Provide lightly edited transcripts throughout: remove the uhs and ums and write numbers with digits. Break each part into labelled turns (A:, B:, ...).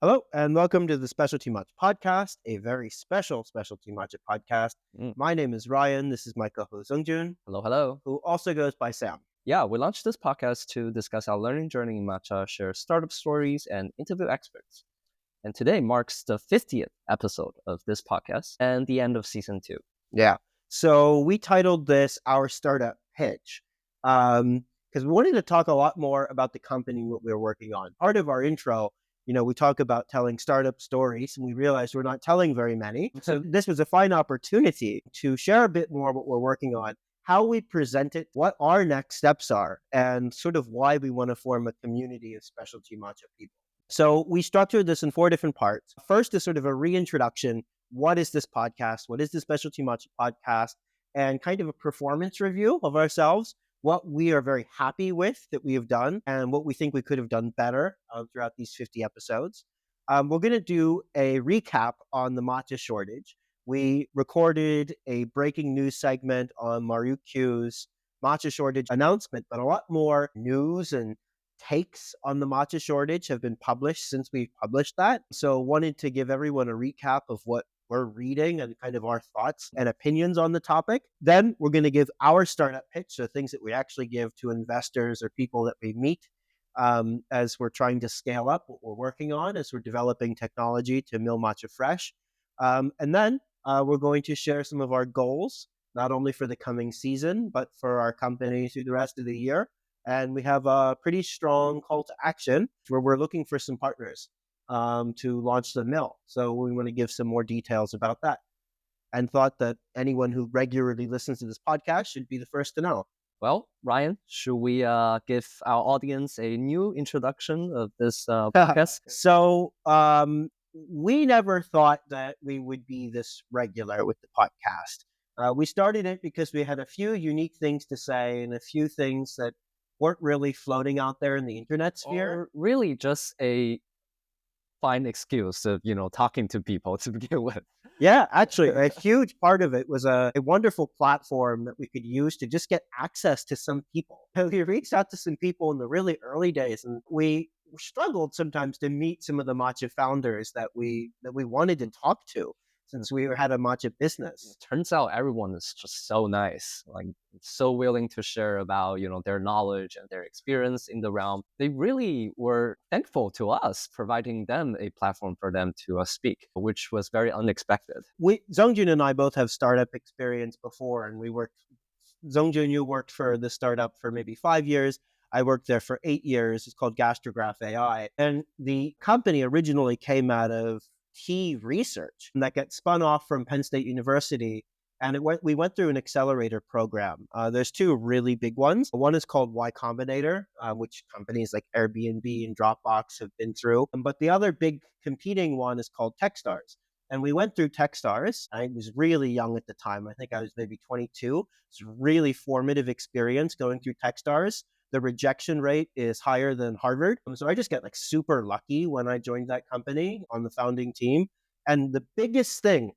A: Hello, and welcome to the Specialty Matcha Podcast, a very special Specialty Matcha Podcast.
B: Mm.
A: My name is Ryan. This is my co-host Zongjun,
B: Hello.
A: who also goes by Sam.
B: Yeah, we launched this podcast to discuss our learning journey in matcha, share startup stories, and interview experts. And today marks the 50th episode of this podcast and the end of season 2.
A: Yeah. So we titled this Our Startup Pitch because we wanted to talk a lot more about the company what we're working on. Part of our intro, we talk about telling startup stories, and we realized we're not telling very many. So this was a fine opportunity to share a bit more what we're working on, how we present it, what our next steps are, and sort of why we want to form a community of specialty matcha people. So we structured this in 4 different parts. First is sort of a reintroduction. What is this podcast? What is the Specialty Matcha Podcast? And kind of a performance review of ourselves, what we are very happy with that we have done and what we think we could have done better throughout these 50 episodes. We're going to do a recap on the matcha shortage. We recorded a breaking news segment on Mario Q's matcha shortage announcement, but a lot more news and takes on the matcha shortage have been published since we published that. So wanted to give everyone a recap of what we're reading and kind of our thoughts and opinions on the topic. Then we're going to give our startup pitch, so things that we actually give to investors or people that we meet as we're trying to scale up what we're working on, as we're developing technology to mill matcha fresh. And then we're going to share some of our goals, not only for the coming season, but for our company through the rest of the year. And we have a pretty strong call to action where we're looking for some partners to launch the mill. So we want to give some more details about that, and thought that anyone who regularly listens to this podcast should be the first to know.
B: Well, Ryan, should we give our audience a new introduction of this podcast?
A: So we never thought that we would be this regular with the podcast. We started it because we had a few unique things to say and a few things that weren't really floating out there in the internet sphere.
B: Or really just a fine excuse of, talking to people to begin with.
A: Yeah, actually, a huge part of it was a wonderful platform that we could use to just get access to some people. We reached out to some people in the really early days, and we struggled sometimes to meet some of the matcha founders that we wanted to talk to, since we had a matcha business.
B: Turns out everyone is just so nice, like so willing to share about, their knowledge and their experience in the realm. They really were thankful to us, providing them a platform for them to speak, which was very unexpected.
A: Zongjun and I both have startup experience before, and Zongjun, you worked for the startup for maybe 5 years. I worked there for 8 years. It's called Gastrograph AI. And the company originally came out of tea research that got spun off from Penn State University. And we went through an accelerator program. There's 2 really big ones. One is called Y Combinator, which companies like Airbnb and Dropbox have been through. But the other big competing one is called Techstars. And we went through Techstars. I was really young at the time. I think I was maybe 22. It's a really formative experience going through Techstars. The rejection rate is higher than Harvard. So I just get super lucky when I joined that company on the founding team. And the biggest thing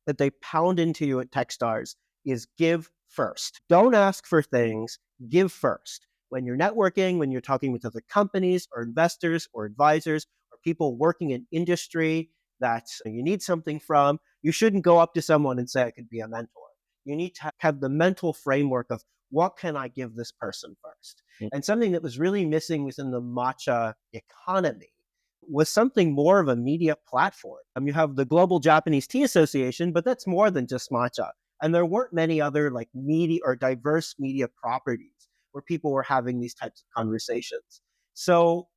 A: that they pound into you at Techstars is give first. Don't ask for things, give first. When you're networking, when you're talking with other companies or investors or advisors or people working in industry that you need something from, you shouldn't go up to someone and say, I could be a mentor. You need to have the mental framework of, what can I give this person first? And something that was really missing within the matcha economy was something more of a media platform. You have the Global Japanese Tea Association, but that's more than just matcha. And there weren't many other media or diverse media properties where people were having these types of conversations. So,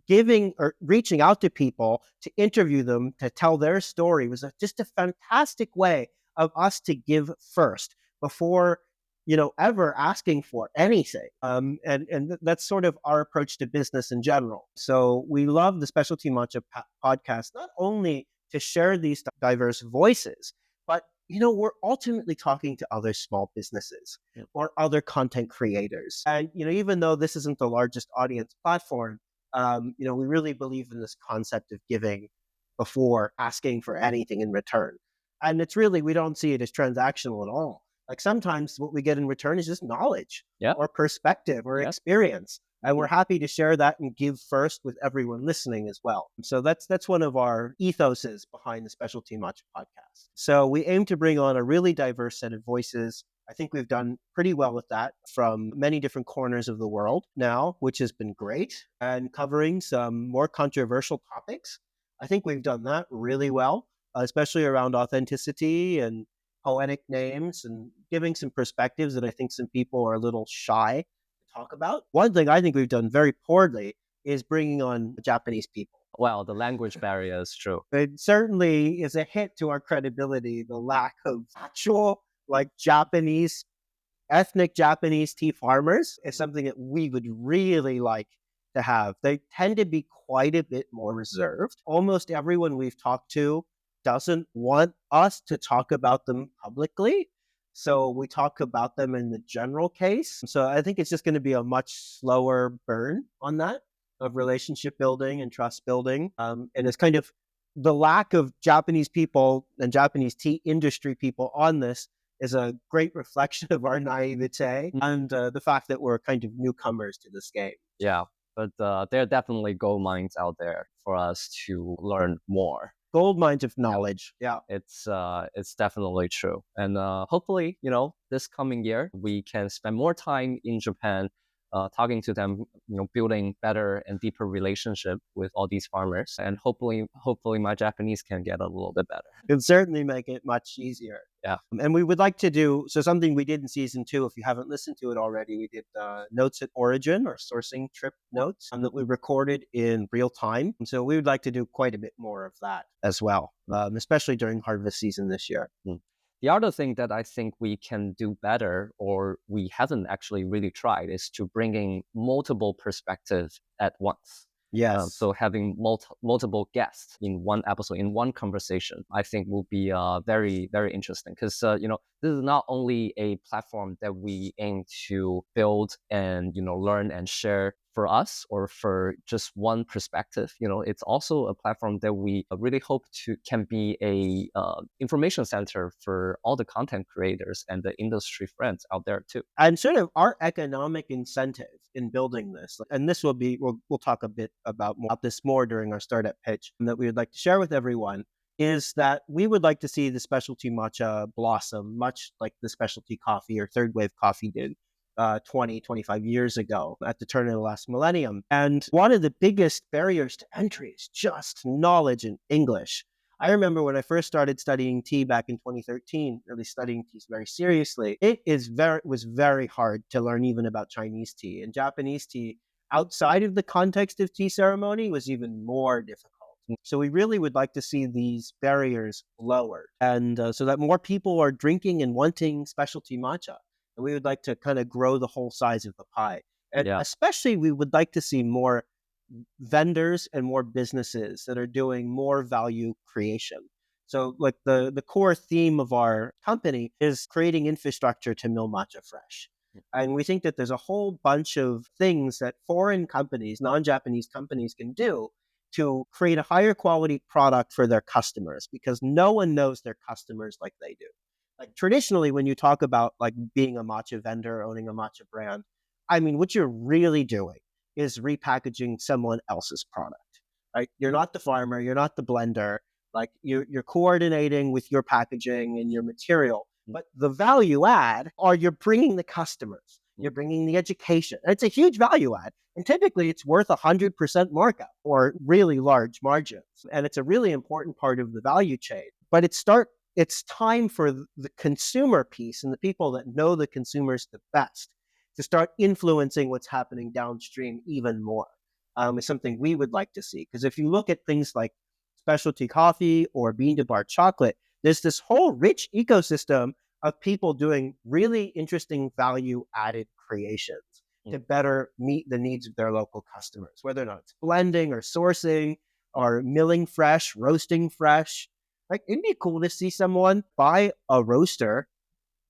A: giving or reaching out to people to interview them, to tell their story was just a fantastic way of us to give first before ever asking for anything. And that's sort of our approach to business in general. So we love the Specialty Matcha Podcast, not only to share these diverse voices, but, we're ultimately talking to other small businesses or other content creators. And, even though this isn't the largest audience platform, we really believe in this concept of giving before asking for anything in return. And it's really, we don't see it as transactional at all. Sometimes what we get in return is just knowledge or perspective or experience. And we're happy to share that and give first with everyone listening as well. So that's one of our ethoses behind the Specialty Matcha podcast. So we aim to bring on a really diverse set of voices. I think we've done pretty well with that from many different corners of the world now, which has been great, and covering some more controversial topics. I think we've done that really well, especially around authenticity and poetic names and giving some perspectives that I think some people are a little shy to talk about. One thing I think we've done very poorly is bringing on Japanese people.
B: Well, the language barrier is true.
A: It certainly is a hit to our credibility, the lack of actual Japanese, ethnic Japanese tea farmers is something that we would really like to have. They tend to be quite a bit more reserved. Almost everyone we've talked to doesn't want us to talk about them publicly. So we talk about them in the general case. So I think it's just going to be a much slower burn on that of relationship building and trust building. And it's kind of the lack of Japanese people and Japanese tea industry people on this is a great reflection of our naivete and the fact that we're kind of newcomers to this game.
B: Yeah, but there are definitely gold mines out there for us to learn more.
A: Gold mines of knowledge. Yeah.
B: It's definitely true. And hopefully, this coming year, we can spend more time in Japan talking to them, building better and deeper relationship with all these farmers. And hopefully my Japanese can get a little bit better.
A: It can certainly make it much easier.
B: Yeah.
A: And we would like to do, so something we did in season 2, if you haven't listened to it already, we did notes at origin or sourcing trip notes that we recorded in real time. And so we would like to do quite a bit more of that as well, especially during harvest season this year.
B: The other thing that I think we can do better, or we haven't actually really tried, is to bringing multiple perspectives at once.
A: Yes.
B: So having multiple guests in one episode, in one conversation, I think will be very, very interesting. Because this is not only a platform that we aim to build and learn and share for us or for just one perspective. It's also a platform that we really hope can be a information center for all the content creators and the industry friends out there too.
A: And sort of our economic incentive in building this, and this will be, we'll talk a bit about this more during our startup pitch, and that we would like to share with everyone, is that we would like to see the specialty matcha blossom, much like the specialty coffee or third wave coffee did 20, 25 years ago at the turn of the last millennium. And one of the biggest barriers to entry is just knowledge in English. I remember when I first started studying tea back in 2013, really studying tea very seriously, was very hard to learn even about Chinese tea. And Japanese tea, outside of the context of tea ceremony, was even more difficult. So we really would like to see these barriers lowered, and so that more people are drinking and wanting specialty matcha. And we would like to kind of grow the whole size of the pie. And especially we would like to see more vendors and more businesses that are doing more value creation. So like the core theme of our company is creating infrastructure to mill matcha fresh. And we think that there's a whole bunch of things that foreign companies, non-Japanese companies can do to create a higher quality product for their customers, because no one knows their customers like they do. Like traditionally, when you talk about like being a matcha vendor, owning a matcha brand, I mean, what you're really doing is repackaging someone else's product, right? You're not the farmer, you're not the blender, like you're coordinating with your packaging and your material, but the value add are you're bringing the customers, you're bringing the education. And it's a huge value add. And typically it's worth 100% markup or really large margins. And it's a really important part of the value chain. But it's time for the consumer piece and the people that know the consumers the best to start influencing what's happening downstream even more. Is something we would like to see. Because if you look at things like specialty coffee or bean to bar chocolate, there's this whole rich ecosystem of people doing really interesting value added creations to better meet the needs of their local customers, whether or not it's blending or sourcing or milling fresh, roasting fresh. Like, it'd be cool to see someone buy a roaster,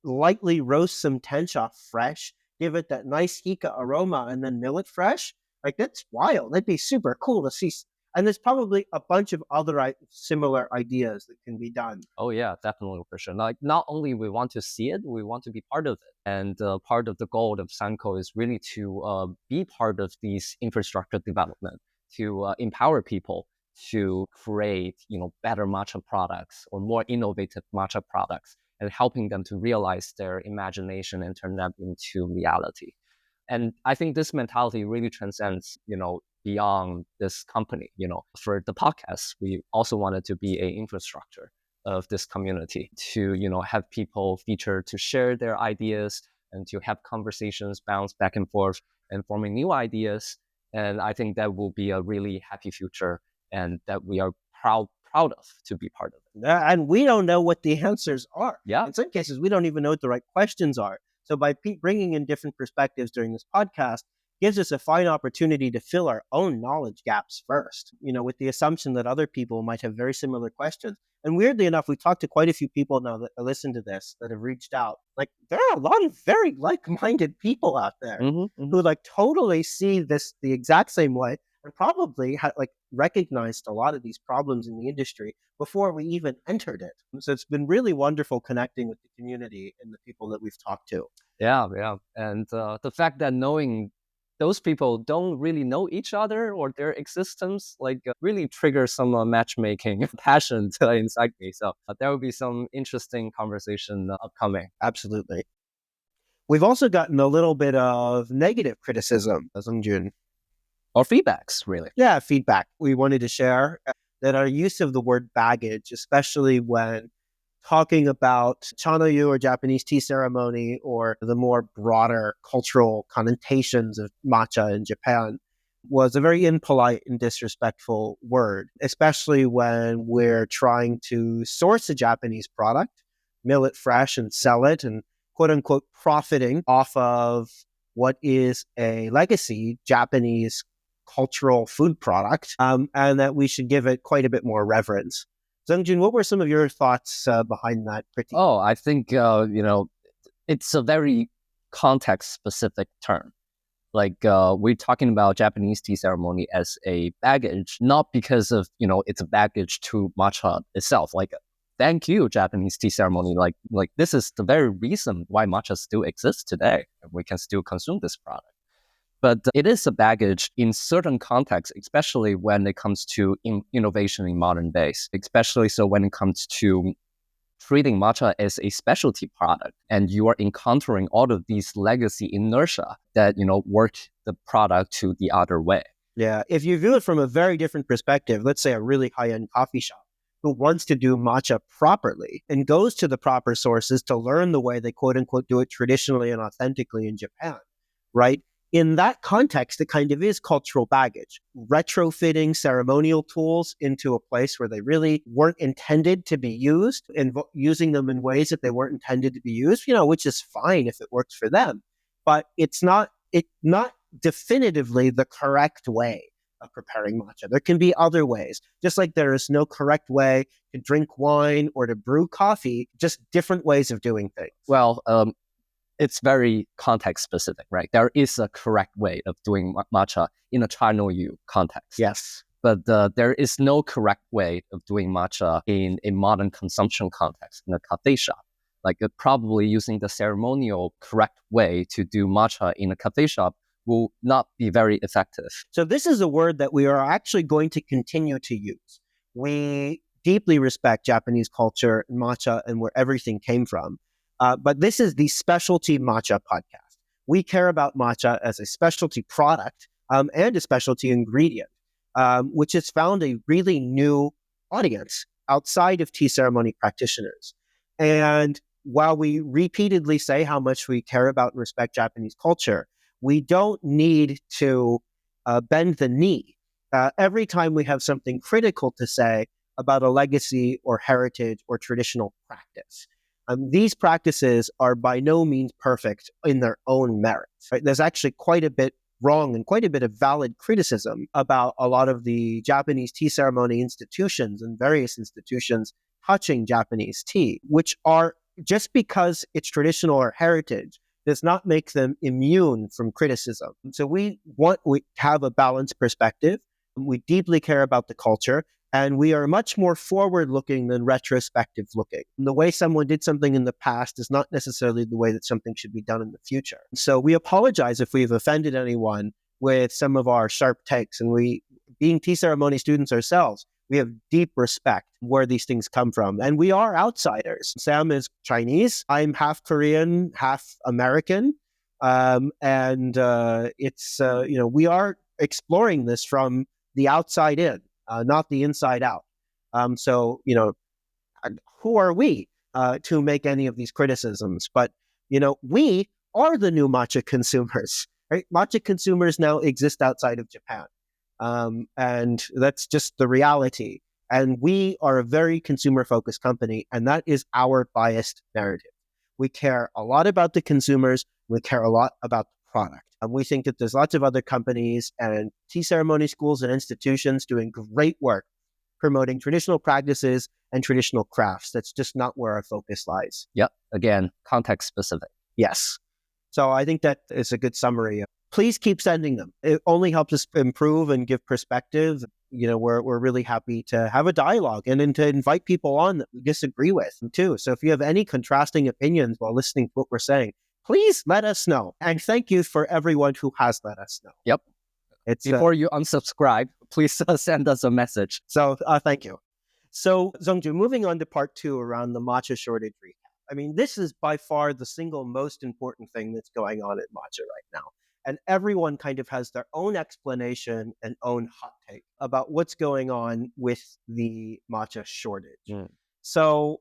A: lightly roast some tencha fresh, give it that nice Hika aroma, and then mill it fresh. Like, that's wild. That'd be super cool to see. And there's probably a bunch of other similar ideas that can be done.
B: Oh yeah, definitely for sure. Like not only we want to see it, we want to be part of it. And part of the goal of Sanko is really to be part of these infrastructure development, to empower people to create, better matcha products or more innovative matcha products, and helping them to realize their imagination and turn that into reality. And I think this mentality really transcends, beyond this company. For the podcast, we also wanted to be a infrastructure of this community to, have people feature to share their ideas and to have conversations bounce back and forth and forming new ideas. And I think that will be a really happy future and that we are proud of to be part of it.
A: And we don't know what the answers are.
B: Yeah.
A: In some cases, we don't even know what the right questions are. So by bringing in different perspectives during this podcast gives us a fine opportunity to fill our own knowledge gaps first, with the assumption that other people might have very similar questions. And weirdly enough, we've talked to quite a few people now that listen to this that have reached out. Like, there are a lot of very like-minded people out there who totally see this the exact same way and probably recognized a lot of these problems in the industry before we even entered it. So it's been really wonderful connecting with the community and the people that we've talked to.
B: Yeah. And the fact that knowing those people don't really know each other or their existence, really triggers some matchmaking passion inside me. So there will be some interesting conversation upcoming.
A: Absolutely. We've also gotten a little bit of negative criticism, Zongjun.
B: Or feedbacks, really.
A: Yeah, feedback. We wanted to share that our use of the word baggage, especially when talking about Chanoyu or Japanese tea ceremony or the more broader cultural connotations of matcha in Japan, was a very impolite and disrespectful word, especially when we're trying to source a Japanese product, mill it fresh and sell it, and quote unquote profiting off of what is a legacy Japanese cultural food product, and that we should give it quite a bit more reverence. Zongjun, what were some of your thoughts behind that critique?
B: Oh, I think, it's a very context-specific term. We're talking about Japanese tea ceremony as a baggage, not because of, it's a baggage to matcha itself. Thank you, Japanese tea ceremony. This is the very reason why matcha still exists today. We can still consume this product. But it is a baggage in certain contexts, especially when it comes to innovation in modern days, especially so when it comes to treating matcha as a specialty product. And you are encountering all of these legacy inertia that, work the product to the other way.
A: Yeah. If you view it from a very different perspective, let's say a really high-end coffee shop who wants to do matcha properly and goes to the proper sources to learn the way they quote unquote do it traditionally and authentically in Japan, right? In that context, it kind of is cultural baggage, retrofitting ceremonial tools into a place where they really weren't intended to be used and using them in ways that they weren't intended to be used, which is fine if it works for them. But it's not definitively the correct way of preparing matcha. There can be other ways, just like there is no correct way to drink wine or to brew coffee, just different ways of doing things.
B: Well, it's very context specific, right? There is a correct way of doing matcha in a Chanoyu context.
A: Yes.
B: But there is no correct way of doing matcha in a modern consumption context, in a cafe shop. Probably using the ceremonial correct way to do matcha in a cafe shop will not be very effective.
A: So this is a word that we are actually going to continue to use. We deeply respect Japanese culture and matcha and where everything came from. But this is the Specialty Matcha Podcast. We care about matcha as a specialty product and a specialty ingredient, which has found a really new audience outside of tea ceremony practitioners. And while we repeatedly say how much we care about and respect Japanese culture, we don't need to bend the knee every time we have something critical to say about a legacy or heritage or traditional practice. These practices are by no means perfect in their own merits. Right? There's actually quite a bit wrong and quite a bit of valid criticism about a lot of the Japanese tea ceremony institutions and various institutions touching Japanese tea, which are just because it's traditional or heritage does not make them immune from criticism. So we have a balanced perspective. We deeply care about the culture. And we are much more forward-looking than retrospective-looking. The way someone did something in the past is not necessarily the way that something should be done in the future. So we apologize if we've offended anyone with some of our sharp takes. And we, being tea ceremony students ourselves, we have deep respect where these things come from. And we are outsiders. Sam is Chinese. I'm half Korean, half American. We are exploring this from the outside in. Not the inside out. Who are we to make any of these criticisms? But, we are the new matcha consumers, right? Matcha consumers now exist outside of Japan. And that's just the reality. And we are a very consumer-focused company, and that is our biased narrative. We care a lot about the consumers. We care a lot about the product. And we think that there's lots of other companies and tea ceremony schools and institutions doing great work promoting traditional practices and traditional crafts. That's just not where our focus lies.
B: Yep. Again, context specific.
A: Yes. So I think that is a good summary. Please keep sending them. It only helps us improve and give perspective. We're really happy to have a dialogue and to invite people on that we disagree with too. So if you have any contrasting opinions while listening to what we're saying, please let us know. And thank you for everyone who has let us know.
B: Yep. Before you unsubscribe, please send us a message.
A: So thank you. So Zongjun, moving on to part 2 around the matcha shortage recap. I mean, this is by far the single most important thing that's going on at matcha right now. And everyone kind of has their own explanation and own hot take about what's going on with the matcha shortage. So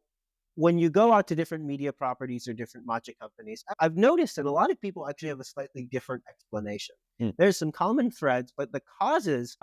A: when you go out to different media properties or different matcha companies, I've noticed that a lot of people actually have a slightly different explanation. There's some common threads, but the causes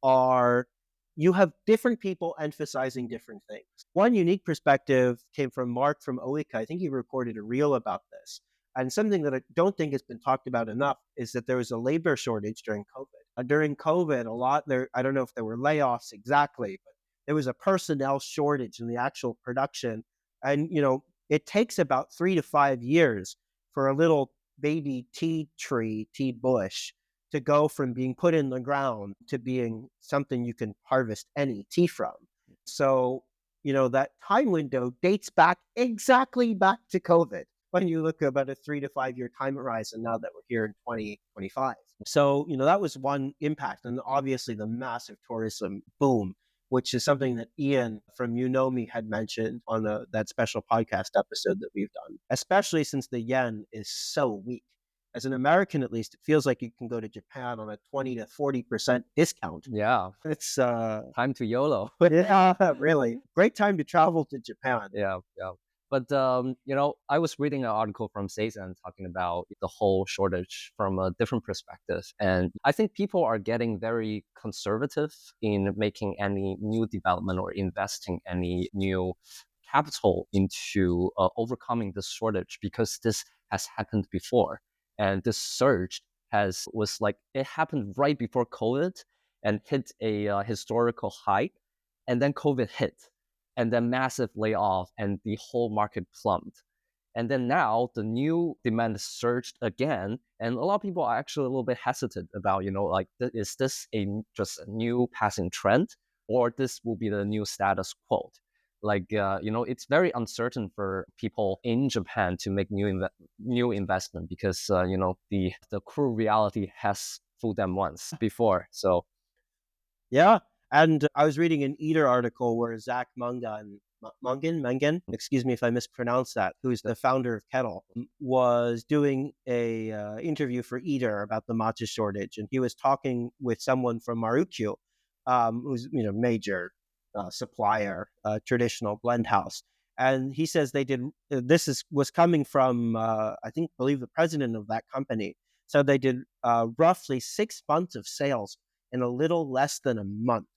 A: are you have different people emphasizing different things. One unique perspective came from Mark from Oika. I think he recorded a reel about this. And something that I don't think has been talked about enough is that there was a labor shortage during COVID. During COVID, I don't know if there were layoffs exactly, but there was a personnel shortage in the actual production. And, it takes about 3 to 5 years for a little baby tea bush, to go from being put in the ground to being something you can harvest any tea from. So, that time window dates back exactly back to COVID. When you look about a 3 to 5 year time horizon now that we're here in 2025. So, that was one impact. And obviously the massive tourism boom, which is something that Ian from Me had mentioned on that special podcast episode that we've done, especially since the yen is so weak. As an American, at least, it feels like you can go to Japan on a 20 to 40% discount.
B: Yeah.
A: It's
B: time to YOLO.
A: Yeah, really. Great time to travel to Japan.
B: Yeah. But, I was reading an article from Seizan talking about the whole shortage from a different perspective. And I think people are getting very conservative in making any new development or investing any new capital into overcoming this shortage, because this has happened before. And this surge it happened right before COVID and hit a historical height. And then COVID hit. And then massive layoff, and the whole market plumbed. And then now the new demand surged again, and a lot of people are actually a little bit hesitant about, is this just a new passing trend, or this will be the new status quo? It's very uncertain for people in Japan to make new investment, because the cruel reality has fooled them once before. So,
A: yeah. And I was reading an Eater article where Zach Mangan, excuse me if I mispronounce that, who is the founder of Kettle, was doing a interview for Eater about the matcha shortage. And he was talking with someone from Marukyu, who's major supplier, traditional blend house. And he says they did, was coming from, believe the president of that company. So they did roughly 6 months of sales in a little less than a month.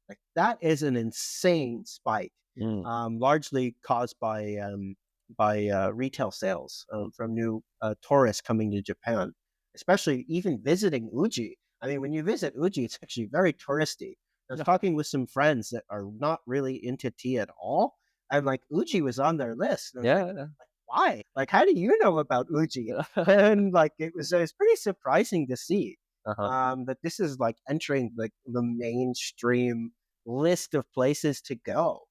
A: Like, that is an insane spike, largely caused by retail sales from new tourists coming to Japan, especially even visiting Uji. I mean, when you visit Uji, it's actually very touristy. I was talking with some friends that are not really into tea at all, and Uji was on their list. Why? How do you know about Uji? And it was pretty surprising to see. that this is like entering like the mainstream list of places to go,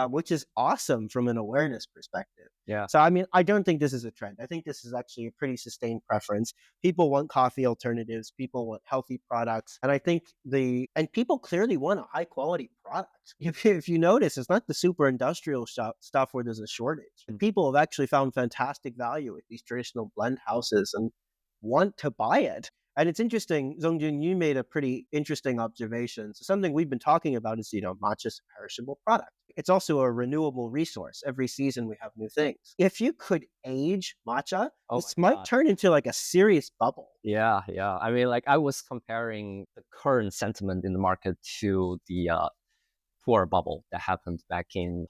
A: which is awesome from an awareness perspective.
B: Yeah.
A: So, I mean, I don't think this is a trend. I think this is actually a pretty sustained preference. People want coffee alternatives. People want healthy products. And I think and people clearly want a high quality product. If you notice, it's not the super industrial stuff where there's a shortage. People have actually found fantastic value at these traditional blend houses and want to buy it. And it's interesting, Zongjun, you made a pretty interesting observation. So something we've been talking about is, matcha's a perishable product. It's also a renewable resource. Every season we have new things. If you could age matcha, this might turn into like a serious bubble.
B: Yeah. I mean, like I was comparing the current sentiment in the market to the pu'er bubble that happened back in,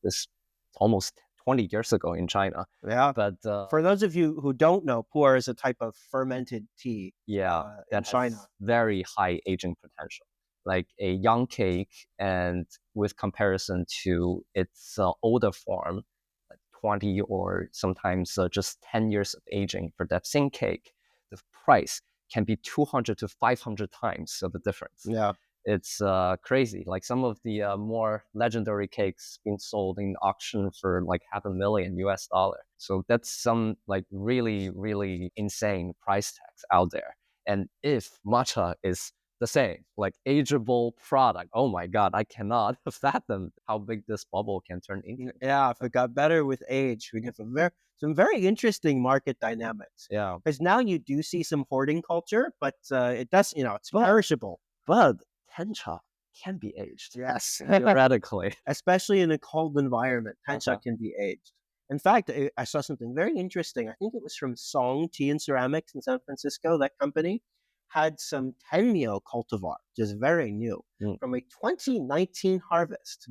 B: this almost 20 years ago in China.
A: Yeah.
B: But
A: for those of you who don't know, pu'er is a type of fermented tea.
B: That
A: China
B: has very high aging potential, like a young cake, and with comparison to its older form, like 20 or sometimes just 10 years of aging for that same cake, the price can be 200 to 500 times of the difference.
A: Yeah.
B: It's crazy. Like some of the more legendary cakes being sold in auction for like $500,000 US. So that's some like really, really insane price tags out there. And if matcha is the same, like ageable product, oh my God, I cannot fathom how big this bubble can turn into.
A: Yeah, if it got better with age, we'd have some very interesting market dynamics.
B: Yeah.
A: Because now you do see some hoarding culture, but it does, it's perishable.
B: But tencha can be aged.
A: Yes.
B: Theoretically.
A: Especially in a cold environment, tencha can be aged. In fact, I saw something very interesting. I think it was from Song Tea and Ceramics in San Francisco. That company had some Tenmyo cultivar, which is very new, from a 2019 harvest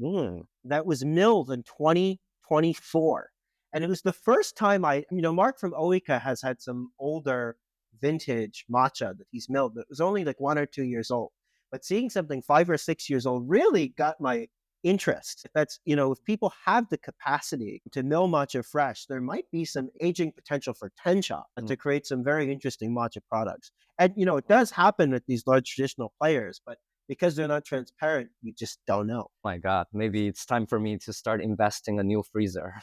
A: that was milled in 2024. And it was the first time Mark from Oika has had some older vintage matcha that he's milled that was only like 1 or 2 years old. But seeing something 5 or 6 years old really got my interest. That's, if people have the capacity to mill matcha fresh, there might be some aging potential for tencha to create some very interesting matcha products. And, it does happen with these large traditional players, but because they're not transparent, you just don't know.
B: My God, maybe it's time for me to start investing a new freezer.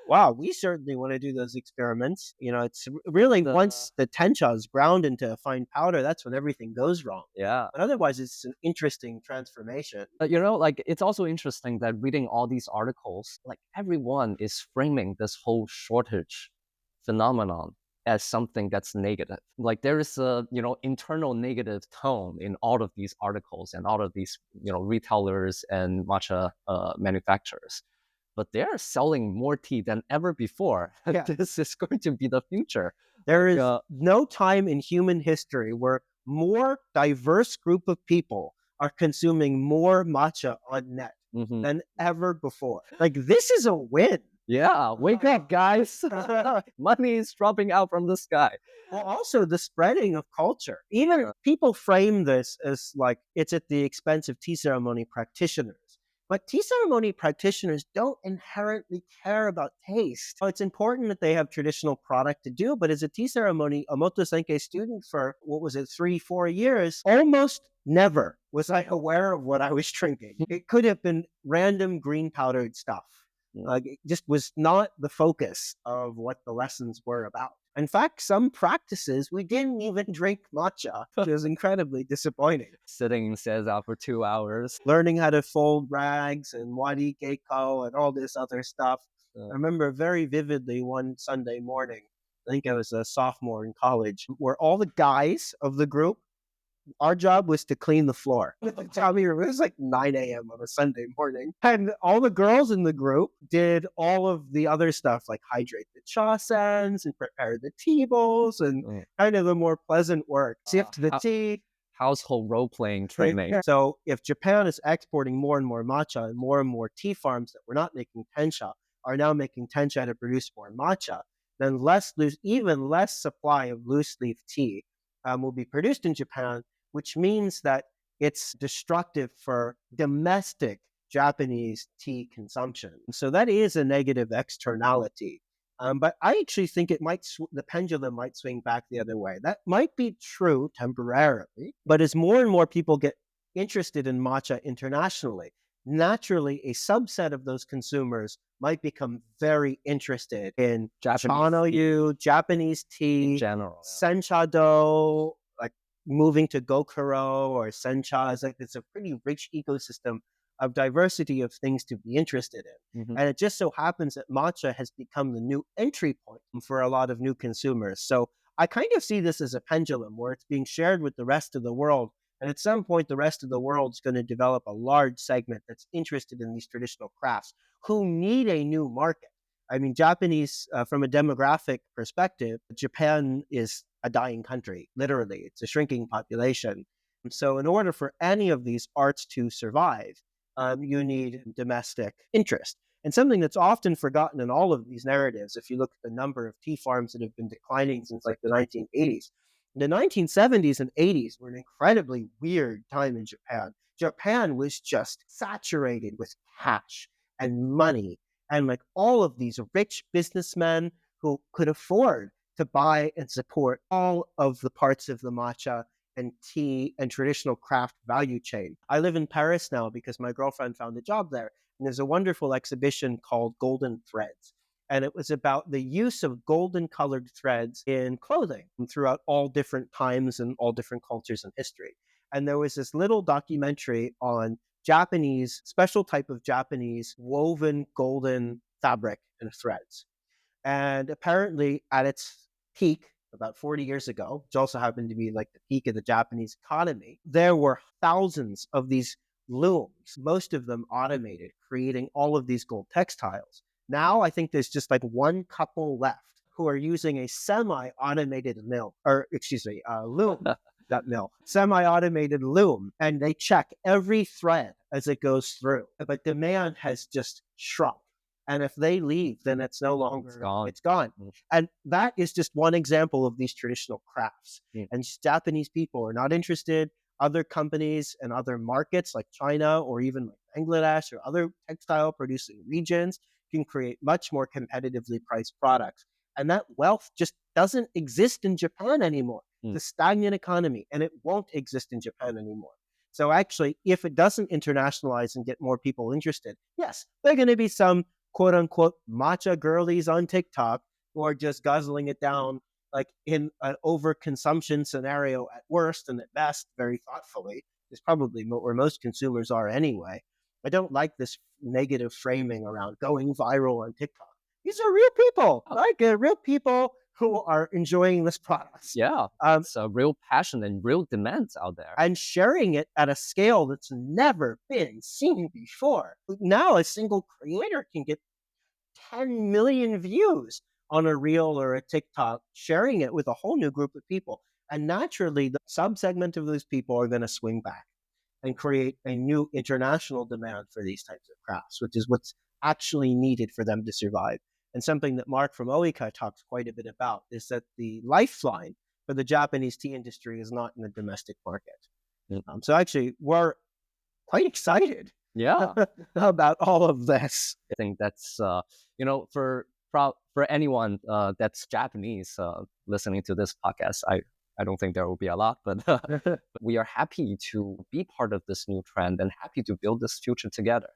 A: Wow, we certainly want to do those experiments. It's really once the tencha is ground into a fine powder, that's when everything goes wrong.
B: Yeah.
A: But otherwise, it's an interesting transformation.
B: Like it's also interesting that reading all these articles, like everyone is framing this whole shortage phenomenon as something that's negative. Like there is a, internal negative tone in all of these articles and all of these, retailers and matcha manufacturers. But they're selling more tea than ever before.
A: Yeah.
B: This is going to be the future.
A: There is no time in human history where more diverse group of people are consuming more matcha on net than ever before. Like this is a win.
B: Yeah, wake up, guys. Money is dropping out from the sky.
A: Well, also the spreading of culture. Even people frame this as like it's at the expense of tea ceremony practitioners. But tea ceremony practitioners don't inherently care about taste. It's important that they have traditional product to do, but as a tea ceremony, a Moto Senke student for, 3-4 years, almost never was I aware of what I was drinking. It could have been random green powdered stuff. It just was not the focus of what the lessons were about. In fact, some practices, we didn't even drink matcha, which was incredibly disappointing.
B: Sitting in Seiza for 2 hours.
A: Learning how to fold rags and wadi geiko and all this other stuff. I remember very vividly one Sunday morning, I think I was a sophomore in college, where all the guys of the group, our job was to clean the floor. It was like 9 a.m. on a Sunday morning. And all the girls in the group did all of the other stuff, like hydrate the chasans and prepare the tea bowls and kind of the more pleasant work. Sift the tea.
B: Household role-playing training.
A: So if Japan is exporting more and more matcha and more tea farms that were not making tencha are now making tencha to produce more matcha, then even less supply of loose leaf tea will be produced in Japan, which means that it's destructive for domestic Japanese tea consumption. So that is a negative externality. But I actually think the pendulum might swing back the other way. That might be true temporarily, but as more and more people get interested in matcha internationally, naturally a subset of those consumers might become very interested in
B: Japanese tea
A: Chanoyu, Japanese
B: in
A: tea,
B: general.
A: sencha do, like moving to Gokuro or sencha. It's a pretty rich ecosystem of diversity of things to be interested in.
B: Mhm.
A: And it just so happens that matcha has become the new entry point for a lot of new consumers. So I kind of see this as a pendulum where it's being shared with the rest of the world. And at some point, the rest of the world's going to develop a large segment that's interested in these traditional crafts who need a new market. I mean, Japanese, from a demographic perspective, Japan is a dying country, literally. It's a shrinking population. And so, in order for any of these arts to survive, you need domestic interest. And something that's often forgotten in all of these narratives, if you look at the number of tea farms that have been declining since like the 1980s, the 1970s and 80s were an incredibly weird time in Japan. Japan was just saturated with cash and money and like all of these rich businessmen who could afford to buy and support all of the parts of the matcha and tea and traditional craft value chain. I live in Paris now because my girlfriend found a job there. And there's a wonderful exhibition called Golden Threads. And it was about the use of golden colored threads in clothing throughout all different times and all different cultures and history. And there was this little documentary on Japanese, special type of Japanese woven golden fabric and threads. And apparently, at its peak, about 40 years ago, which also happened to be like the peak of the Japanese economy, there were thousands of these looms, most of them automated, creating all of these gold textiles. Now, I think there's just like one couple left who are using a semi-automated mill, or excuse me, loom, that mill, semi-automated loom, and they check every thread as it goes through. But demand has just shrunk. And if they leave, then it's no longer, it's gone. And that is just one example of these traditional crafts. And Japanese people are not interested. Other companies and other markets like China or even like Bangladesh or other textile producing regions can create much more competitively priced products. And that wealth just doesn't exist in Japan anymore. It's a stagnant economy, and it won't exist in Japan anymore. So actually, if it doesn't internationalize and get more people interested, yes, there are going to be some quote unquote matcha girlies on TikTok who are just guzzling it down like in an overconsumption scenario at worst, and at best, very thoughtfully, is probably where most consumers are anyway. I don't like this negative framing around going viral on TikTok. These are real people, like real people who are enjoying this product.
B: Yeah, it's a real passion and real demands out there.
A: And sharing it at a scale that's never been seen before. Now a single creator can get 10 million views on a reel or a TikTok, sharing it with a whole new group of people. And naturally, the subsegment of those people are going to swing back and create a new international demand for these types of crafts, which is what's actually needed for them to survive. And something that Mark from Oika talks quite a bit about is that the lifeline for the Japanese tea industry is not in the domestic market. So actually, we're quite excited about all of this.
B: I think that's, for anyone that's Japanese listening to this podcast, I don't think there will be a lot, but we are happy to be part of this new trend and happy to build this future together.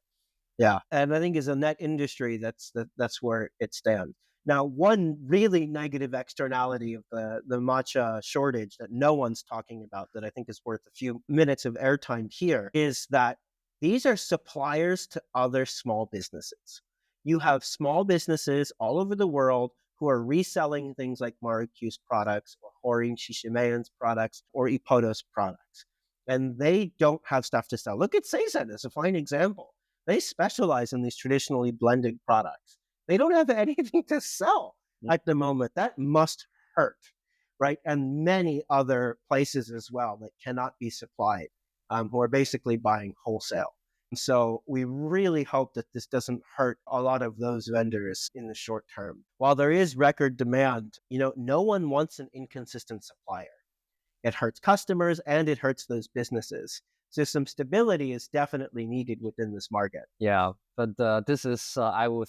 A: Yeah, and I think as a net industry, that's where it stands. Now, one really negative externality of the matcha shortage that no one's talking about that I think is worth a few minutes of airtime here is that these are suppliers to other small businesses. You have small businesses all over the world who are reselling things like Marukyu's products or Horin Shishimeyan's products or Ippodo's products. And they don't have stuff to sell. Look at Seizen as a fine example. They specialize in these traditionally blended products. They don't have anything to sell at the moment. That must hurt, right? And many other places as well that cannot be supplied, who are basically buying wholesale. And so we really hope that this doesn't hurt a lot of those vendors in the short term. While there is record demand, no one wants an inconsistent supplier. It hurts customers and it hurts those businesses. So some stability is definitely needed within this market.
B: Yeah, but this is I would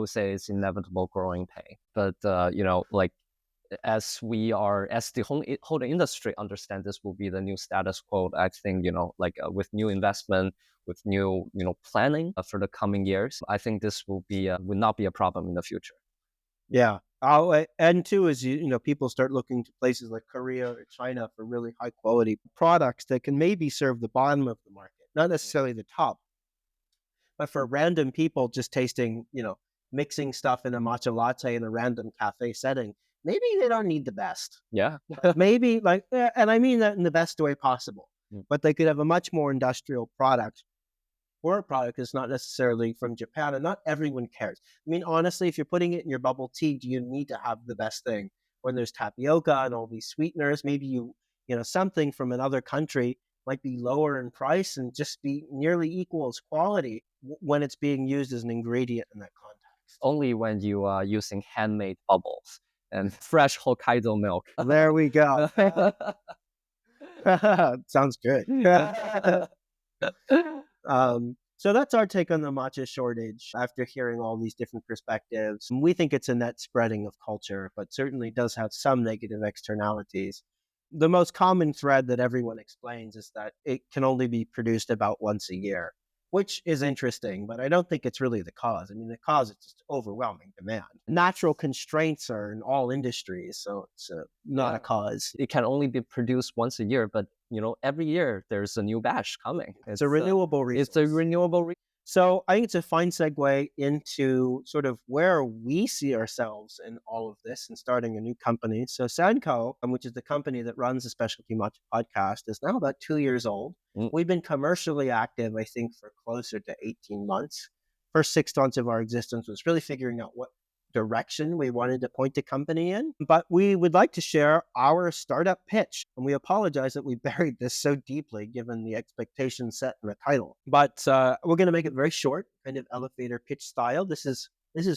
B: say it's inevitable growing pain. But like as the whole industry understand this will be the new status quo. I think like with new investment, with new planning for the coming years, I think this will not be a problem in the future.
A: Yeah. And two is people start looking to places like Korea or China for really high quality products that can maybe serve the bottom of the market, not necessarily the top. But for random people just tasting, mixing stuff in a matcha latte in a random cafe setting, maybe they don't need the best.
B: Yeah.
A: Maybe and I mean that in the best way possible, but they could have a much more industrial product or a product that's not necessarily from Japan, and not everyone cares. I mean, honestly, if you're putting it in your bubble tea, do you need to have the best thing? When there's tapioca and all these sweeteners, maybe something from another country might be lower in price and just be nearly equal as quality when it's being used as an ingredient in that context.
B: Only when you are using handmade bubbles and fresh Hokkaido milk.
A: There we go. Sounds good. So that's our take on the matcha shortage after hearing all these different perspectives. We think it's a net spreading of culture, but certainly does have some negative externalities. The most common thread that everyone explains is that it can only be produced about once a year, which is interesting, but I don't think it's really the cause. I mean, the cause is just overwhelming demand. Natural constraints are in all industries, so it's not a cause.
B: It can only be produced once a year, but every year there's a new batch coming.
A: It's a renewable resource.
B: It's a renewable resource.
A: So I think it's a fine segue into sort of where we see ourselves in all of this and starting a new company. So Sanko, which is the company that runs the Specialty Matcha Podcast, is now about 2 years old. We've been commercially active, I think, for closer to 18 months. First 6 months of our existence was really figuring out what direction we wanted to point the company in. But we would like to share our startup pitch. And we apologize that we buried this so deeply given the expectations set in the title. But we're going to make it very short, kind of elevator pitch style. This is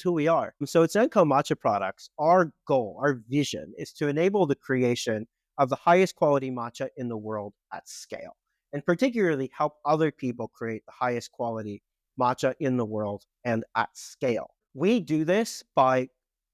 A: who we are. So at Sanko Matcha Products, our goal, our vision is to enable the creation of the highest quality matcha in the world at scale, and particularly help other people create the highest quality matcha in the world and at scale. We do this by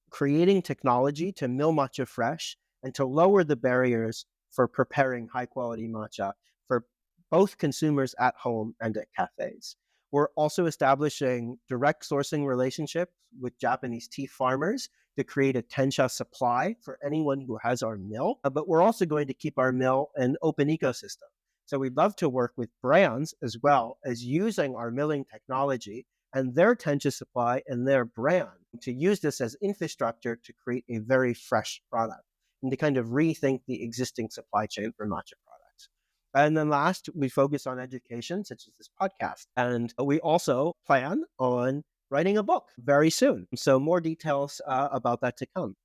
A: creating technology to mill matcha fresh and to lower the barriers for preparing high quality matcha for both consumers at home and at cafes. We're also establishing direct sourcing relationships with Japanese tea farmers to create a Tensha supply for anyone who has our mill. But we're also going to keep our mill an open ecosystem. So we'd love to work with brands as well as using our milling technology and their Tensha supply and their brand to use this as infrastructure to create a very fresh product and to kind of rethink the existing supply chain for matcha products. And then last, we focus on education, such as this podcast. And we also plan on writing a book very soon. So more details about that to come.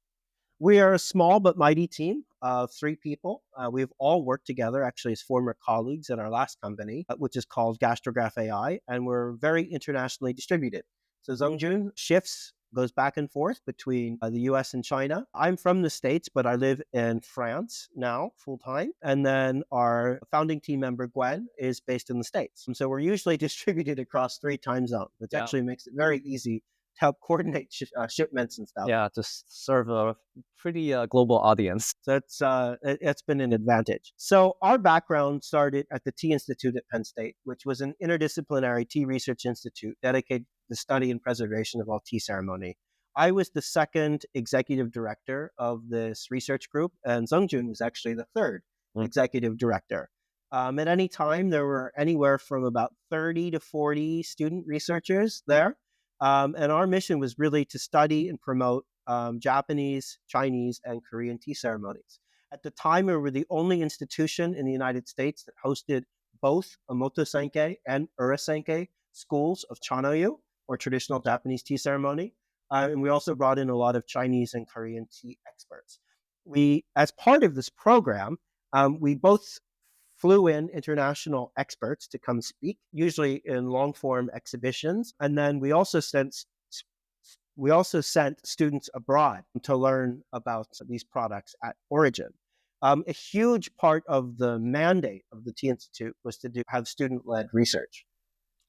A: We are a small but mighty team of 3 people. We've all worked together, actually, as former colleagues in our last company, which is called Gastrograph AI, and we're very internationally distributed. So Zongjun goes back and forth between the US and China. I'm from the States, but I live in France now, full time. And then our founding team member, Gwen, is based in the States. And so we're usually distributed across 3 time zones, which actually makes it very easy to help coordinate shipments and stuff.
B: Yeah, to serve a pretty global audience.
A: So it's been an advantage. So our background started at the Tea Institute at Penn State, which was an interdisciplinary tea research institute dedicated to the study and preservation of all tea ceremony. I was the 2nd executive director of this research group, and Zongjun was actually the 3rd executive director. At any time, there were anywhere from about 30 to 40 student researchers there. And our mission was really to study and promote Japanese, Chinese, and Korean tea ceremonies. At the time, we were the only institution in the United States that hosted both a Motosenke and Urasenke schools of Chanoyu, or traditional Japanese tea ceremony. And we also brought in a lot of Chinese and Korean tea experts. As part of this program, we both flew in international experts to come speak, usually in long-form exhibitions. And then we also sent students abroad to learn about these products at origin. A huge part of the mandate of the Tea Institute was to have student-led research.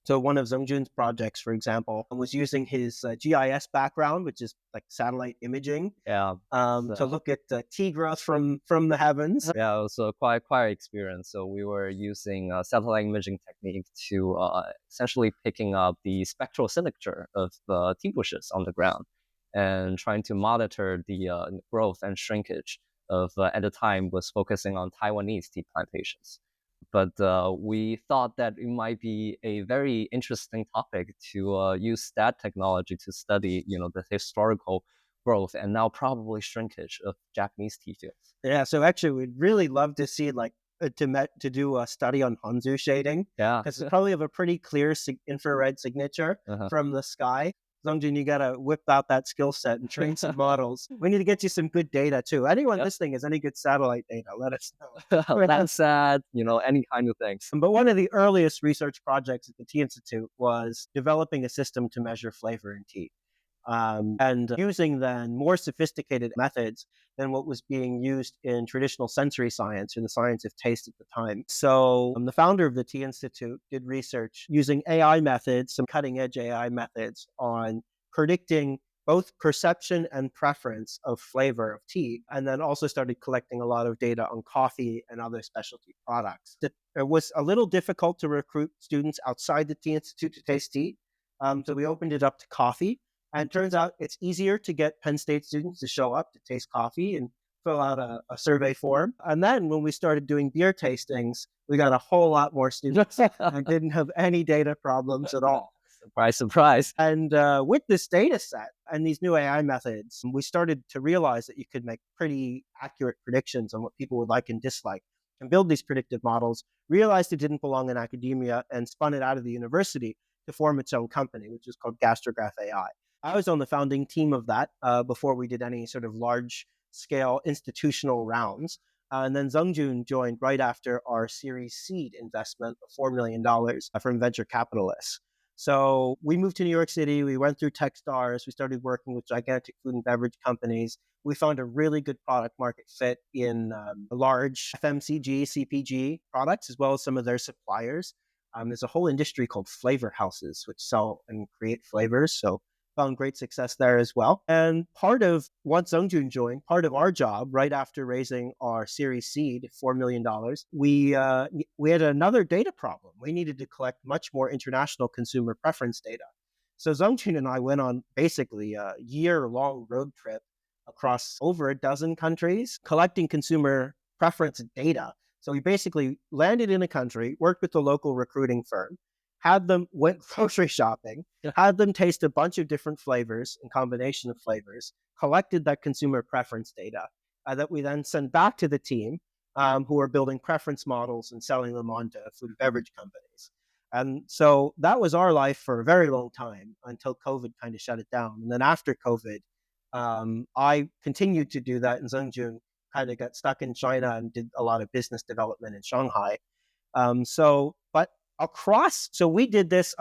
A: So one of Zongjun's projects, for example, was using his GIS background, which is like satellite imaging,
B: Yeah.
A: to look at tea growth from the heavens.
B: Yeah, it was a quite experience. So we were using satellite imaging technique to essentially picking up the spectral signature of the tea bushes on the ground and trying to monitor the growth and shrinkage of, at the time, was focusing on Taiwanese tea plantations. But we thought that it might be a very interesting topic to use that technology to study, the historical growth and now probably shrinkage of Japanese tea fields.
A: Yeah, so actually, we'd really love to see to do a study on Hanzu shading.
B: Yeah,
A: because it's probably have a pretty clear infrared signature
B: uh-huh.
A: from the sky. Zongjun, you gotta whip out that skill set and train some models. We need to get you some good data too. Anyone listening has any good satellite data, let us know.
B: Landsat, any kind of things.
A: But one of the earliest research projects at the Tea Institute was developing a system to measure flavor in tea. And using then more sophisticated methods than what was being used in traditional sensory science or the science of taste at the time. So the founder of the Tea Institute did research using AI methods, some cutting edge AI methods on predicting both perception and preference of flavor of tea, and then also started collecting a lot of data on coffee and other specialty products. It was a little difficult to recruit students outside the Tea Institute to taste tea. So we opened it up to coffee. And it turns out it's easier to get Penn State students to show up to taste coffee and fill out a survey form. And then when we started doing beer tastings, we got a whole lot more students and didn't have any data problems at all.
B: Surprise, surprise.
A: And with this data set and these new AI methods, we started to realize that you could make pretty accurate predictions on what people would like and dislike and build these predictive models, realized it didn't belong in academia and spun it out of the university to form its own company, which is called Gastrograph AI. I was on the founding team of that before we did any sort of large-scale institutional rounds. And then Zongjun joined right after our Series Seed investment of $4 million from venture capitalists. So we moved to New York City. We went through Techstars. We started working with gigantic food and beverage companies. We found a really good product market fit in large FMCG, CPG products, as well as some of their suppliers. There's a whole industry called flavor houses, which sell and create flavors. So found great success there as well. And once Zongjun joined, part of our job, right after raising our Series Seed, $4 million, we had another data problem. We needed to collect much more international consumer preference data. So Zongjun and I went on basically a year-long road trip across over a dozen countries, collecting consumer preference data. So we basically landed in a country, worked with the local recruiting firm, went grocery shopping, had them taste a bunch of different flavors and combination of flavors, collected that consumer preference data that we then sent back to the team who are building preference models and selling them on to food and beverage companies. And so that was our life for a very long time until COVID kind of shut it down. And then after COVID, I continued to do that, and Zongjun kind of got stuck in China and did a lot of business development in Shanghai. So we did this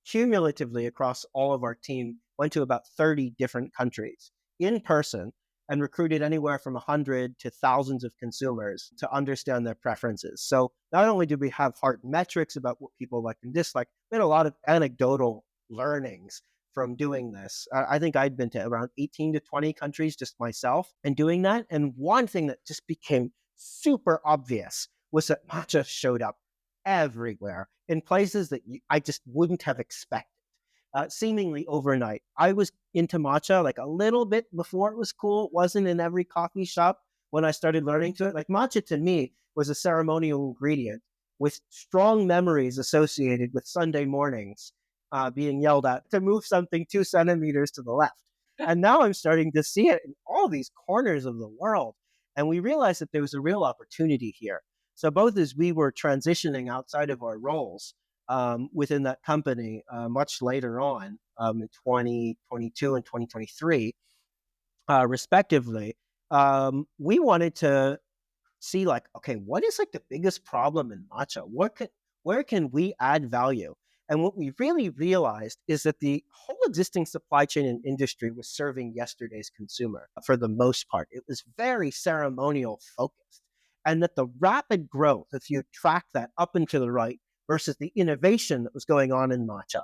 A: cumulatively across all of our team, went to about 30 different countries in person and recruited anywhere from 100 to thousands of consumers to understand their preferences. So not only did we have hard metrics about what people like and dislike, we had a lot of anecdotal learnings from doing this. I think I'd been to around 18 to 20 countries just myself and doing that. And one thing that just became super obvious was that matcha showed up everywhere in places that I just wouldn't have expected, seemingly overnight. I was into matcha like a little bit before it was cool. It wasn't in every coffee shop when I started learning to it. Like matcha to me was a ceremonial ingredient with strong memories associated with Sunday mornings being yelled at to move something 2 centimeters to the left. And now I'm starting to see it in all these corners of the world. And we realized that there was a real opportunity here. So both as we were transitioning outside of our roles within that company much later on in 2022 and 2023, respectively, we wanted to see like, okay, what is like the biggest problem in matcha? Where can we add value? And what we really realized is that the whole existing supply chain and industry was serving yesterday's consumer for the most part. It was very ceremonial focused. And that the rapid growth, if you track that up and to the right, versus the innovation that was going on in matcha,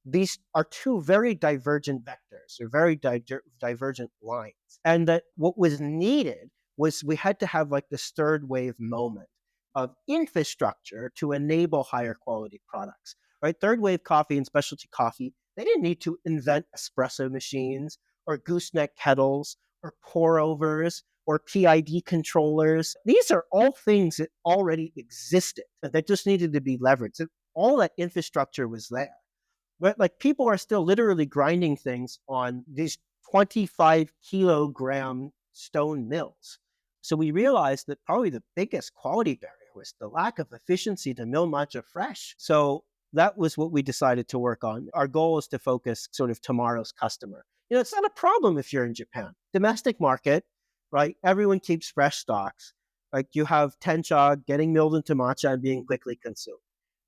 A: these are two very divergent vectors or very divergent lines. And that what was needed was we had to have like this third wave moment of infrastructure to enable higher quality products, right? Third wave coffee and specialty coffee, they didn't need to invent espresso machines or gooseneck kettles or pour overs or PID controllers. These are all things that already existed and that just needed to be leveraged. All that infrastructure was there. But like people are still literally grinding things on these 25 kilogram stone mills. So we realized that probably the biggest quality barrier was the lack of efficiency to mill matcha fresh. So that was what we decided to work on. Our goal is to focus sort of tomorrow's customer. It's not a problem if you're in Japan. Domestic market, right? Everyone keeps fresh stocks. Like you have tencha getting milled into matcha and being quickly consumed.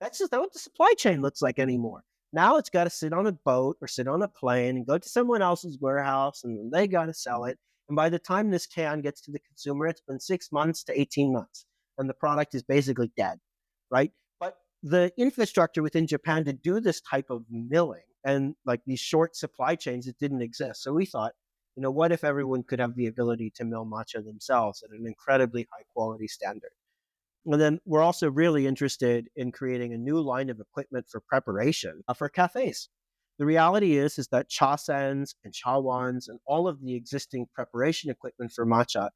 A: That's just not what the supply chain looks like anymore. Now it's got to sit on a boat or sit on a plane and go to someone else's warehouse, and then they got to sell it. And by the time this can gets to the consumer, it's been 6 months to 18 months, and the product is basically dead, right? But the infrastructure within Japan to do this type of milling and like these short supply chains, it didn't exist. So we thought, what if everyone could have the ability to mill matcha themselves at an incredibly high quality standard? And then we're also really interested in creating a new line of equipment for preparation for cafes. The reality is that chasens and chawans and all of the existing preparation equipment for matcha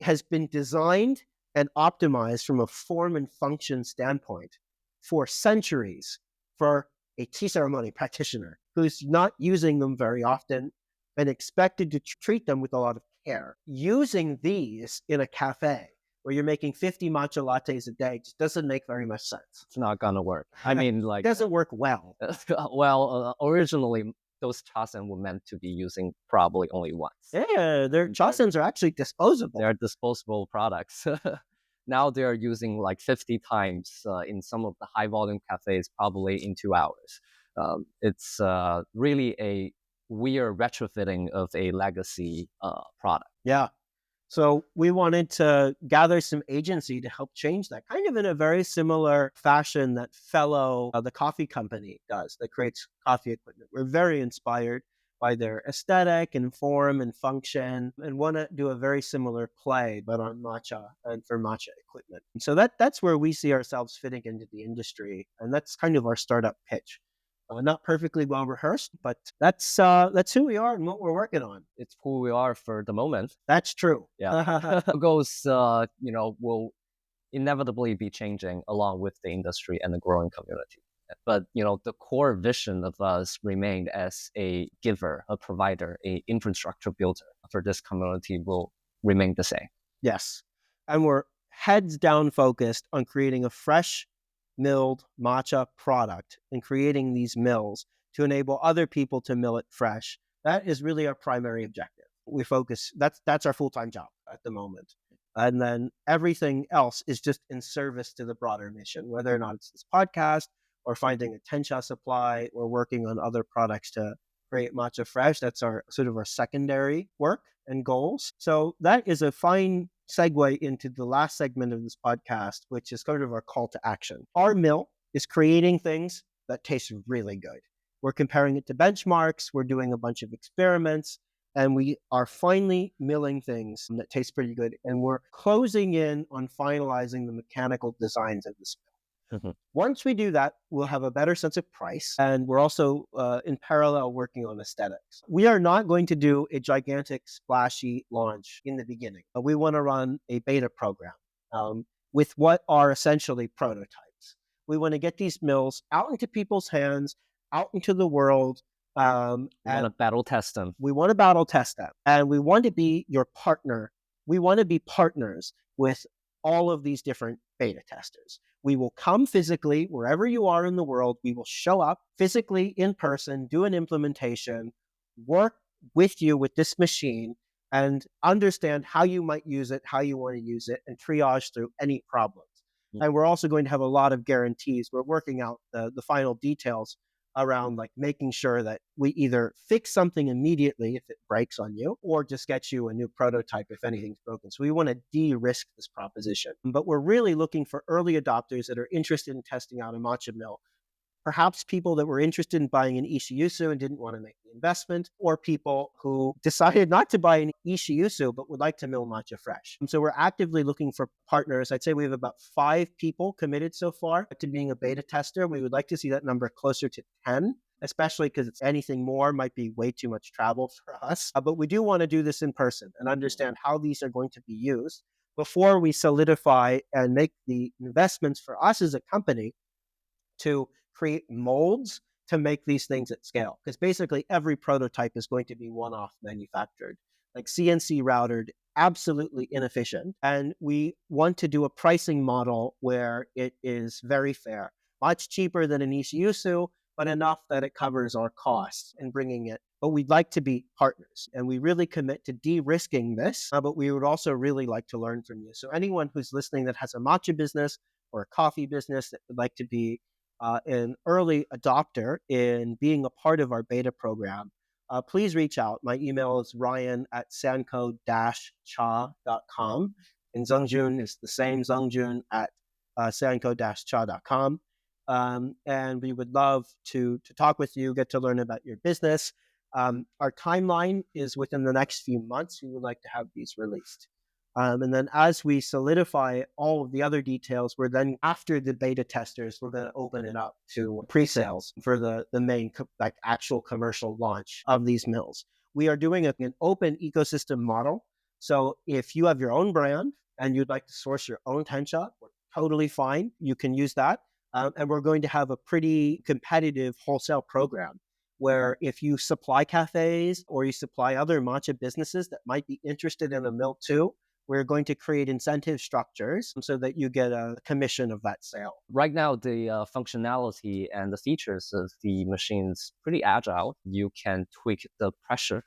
A: has been designed and optimized from a form and function standpoint for centuries for a tea ceremony practitioner who's not using them very often and expected to treat them with a lot of care. Using these in a cafe where you're making 50 matcha lattes a day just doesn't make very much sense.
B: It's not gonna work. I mean, like,
A: it doesn't work well.
B: Originally those chasen were meant to be using probably only once.
A: Yeah, their chasens are actually disposable.
B: They're disposable products. Now they're using like 50 times in some of the high volume cafes, probably in 2 hours. It's really we are retrofitting of a legacy product.
A: Yeah. So we wanted to gather some agency to help change that, kind of in a very similar fashion that Fellow, the coffee company, does, that creates coffee equipment. We're very inspired by their aesthetic and form and function and want to do a very similar play, but on matcha and for matcha equipment. And so that's where we see ourselves fitting into the industry. And that's kind of our startup pitch. Not perfectly well rehearsed, but that's who we are and what we're working on.
B: It's who we are for the moment.
A: That's true.
B: Yeah. Goals, will inevitably be changing along with the industry and the growing community. But, the core vision of us remained as a giver, a provider, a infrastructure builder for this community will remain the same.
A: Yes. And we're heads down focused on creating a fresh milled matcha product and creating these mills to enable other people to mill it fresh. That is really our primary objective. We focus, that's our full-time job at the moment. And then everything else is just in service to the broader mission, whether or not it's this podcast or finding a tencha supply or working on other products to create matcha fresh. That's our sort of our secondary work and goals. So that is a fine segue into the last segment of this podcast, which is kind of our call to action. Our mill is creating things that taste really good. We're comparing it to benchmarks. We're doing a bunch of experiments, and we are finally milling things that taste pretty good. And we're closing in on finalizing the mechanical designs of this mill. Mm-hmm. Once we do that, we'll have a better sense of price. And we're also in parallel working on aesthetics. We are not going to do a gigantic splashy launch in the beginning. We want to run a beta program with what are essentially prototypes. We want to get these mills out into people's hands, out into the world.
B: We want to battle test them.
A: We want to battle test them. And we want to be your partner. We want to be partners with all of these different beta testers. We will come physically wherever you are in the world. We will show up physically in person, do an implementation, work with you with this machine, and understand how you might use it, how you want to use it, and triage through any problems. And we're also going to have a lot of guarantees. We're working out the final details around like making sure that we either fix something immediately if it breaks on you, or just get you a new prototype if anything's broken. So we want to de-risk this proposition. But we're really looking for early adopters that are interested in testing out a matcha mill. Perhaps people that were interested in buying an Ishiyusu and didn't want to make the investment, or people who decided not to buy an Ishiyusu but would like to mill matcha fresh. And so we're actively looking for partners. I'd say we have about 5 people committed so far to being a beta tester. We would like to see that number closer to 10, especially because it's anything more might be way too much travel for us. But we do want to do this in person and understand how these are going to be used before we solidify and make the investments for us as a company to create molds to make these things at scale. Because basically every prototype is going to be one-off manufactured, like CNC routed, absolutely inefficient. And we want to do a pricing model where it is very fair, much cheaper than an Ishiyusu, but enough that it covers our costs in bringing it. But we'd like to be partners, and we really commit to de-risking this, but we would also really like to learn from you. So anyone who's listening that has a matcha business or a coffee business that would like to be an early adopter in being a part of our beta program, please reach out. My email is ryan@sanko-cha.com. And Zongjun is the same, Zongjun at sanko-cha.com. And we would love to talk with you, get to learn about your business. Our timeline is within the next few months. We would like to have these released. And then as we solidify all of the other details, we're then, after the beta testers, we're going to open it up to pre-sales for the main, like actual commercial launch of these mills. We are doing an open ecosystem model. So if you have your own brand and you'd like to source your own tencha, we're totally fine. You can use that. And we're going to have a pretty competitive wholesale program where if you supply cafes or you supply other matcha businesses that might be interested in a mill too, we're going to create incentive structures so that you get a commission of that sale.
B: Right now, the functionality and the features of the machine is pretty agile. You can tweak the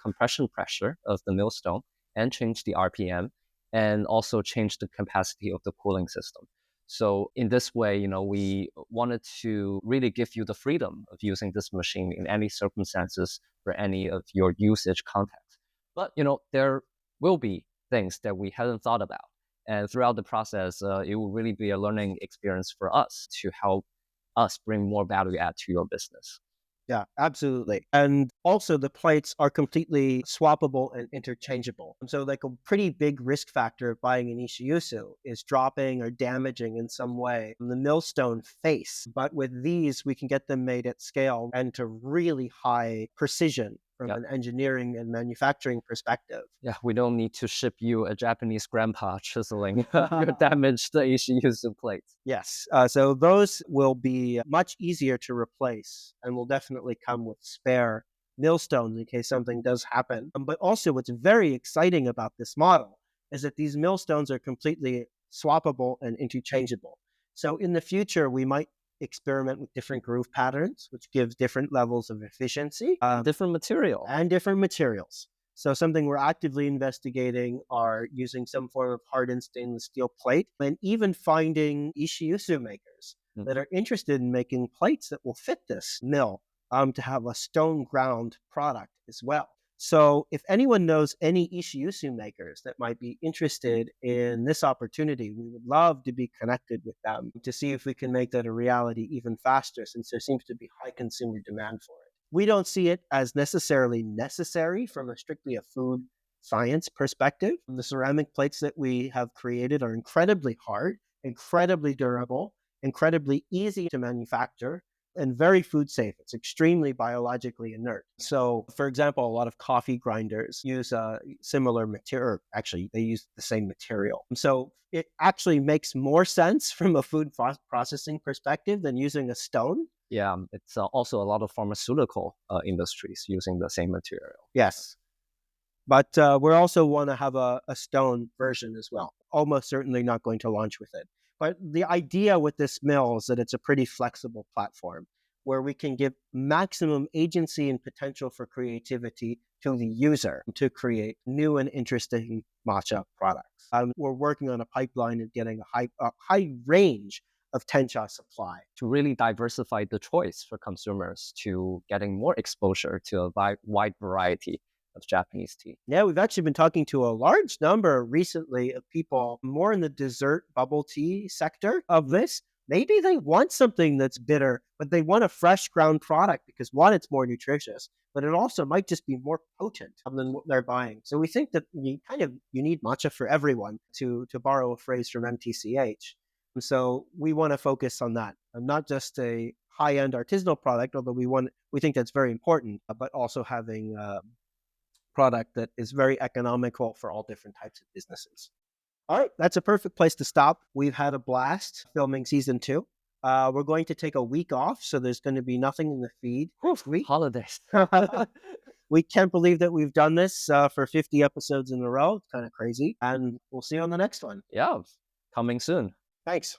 B: compression pressure of the millstone and change the RPM, and also change the capacity of the cooling system. So in this way, we wanted to really give you the freedom of using this machine in any circumstances for any of your usage context. But, there will be things that we hadn't thought about. And throughout the process, it will really be a learning experience for us to help us bring more value add to your business.
A: Yeah, absolutely. And also the plates are completely swappable and interchangeable. And so like a pretty big risk factor of buying an Ishiyusu is dropping or damaging in some way the millstone face. But with these, we can get them made at scale and to really high precision from an engineering and manufacturing perspective.
B: Yeah, we don't need to ship you a Japanese grandpa chiseling your damaged Ishiyusu plates.
A: Yes, so those will be much easier to replace and will definitely come with spare millstones in case something does happen. But also what's very exciting about this model is that these millstones are completely swappable and interchangeable. So in the future, we might experiment with different groove patterns, which gives different levels of efficiency.
B: Different material.
A: And different materials. So something we're actively investigating are using some form of hardened stainless steel plate, and even finding Ishiyusu makers that are interested in making plates that will fit this mill to have a stone ground product as well. So if anyone knows any Ishiyusu makers that might be interested in this opportunity, we would love to be connected with them to see if we can make that a reality even faster, since there seems to be high consumer demand for it. We don't see it as necessarily necessary from a strictly a food science perspective. The ceramic plates that we have created are incredibly hard, incredibly durable, incredibly easy to manufacture, and very food safe. It's extremely biologically inert. So, for example, a lot of coffee grinders use a similar material. Actually, they use the same material. So it actually makes more sense from a food processing perspective than using a stone.
B: Yeah, it's also a lot of pharmaceutical industries using the same material.
A: Yes. But we also want to have a stone version as well. Almost certainly not going to launch with it. But the idea with this mill is that it's a pretty flexible platform. where we can give maximum agency and potential for creativity to the user to create new and interesting matcha products. We're working on a pipeline of getting a high range of tencha supply.
B: To really diversify the choice for consumers to getting more exposure to a wide variety of Japanese tea.
A: Yeah, we've actually been talking to a large number recently of people more in the dessert bubble tea sector of this. Maybe they want something that's bitter, but they want a fresh ground product because one, it's more nutritious, but it also might just be more potent than what they're buying. So we think that you need matcha for everyone, to borrow a phrase from MTCH. And so we want to focus on that, and not just a high-end artisanal product, although we think that's very important, but also having product that is very economical for all different types of businesses. All right, that's a perfect place to stop. We've had a blast filming season 2. We're going to take a week off, so there's going to be nothing in the feed.
B: Holidays.
A: We can't believe that we've done this for 50 episodes in a row. It's kind of crazy. And we'll see you on the next one.
B: Yeah, coming soon.
A: Thanks.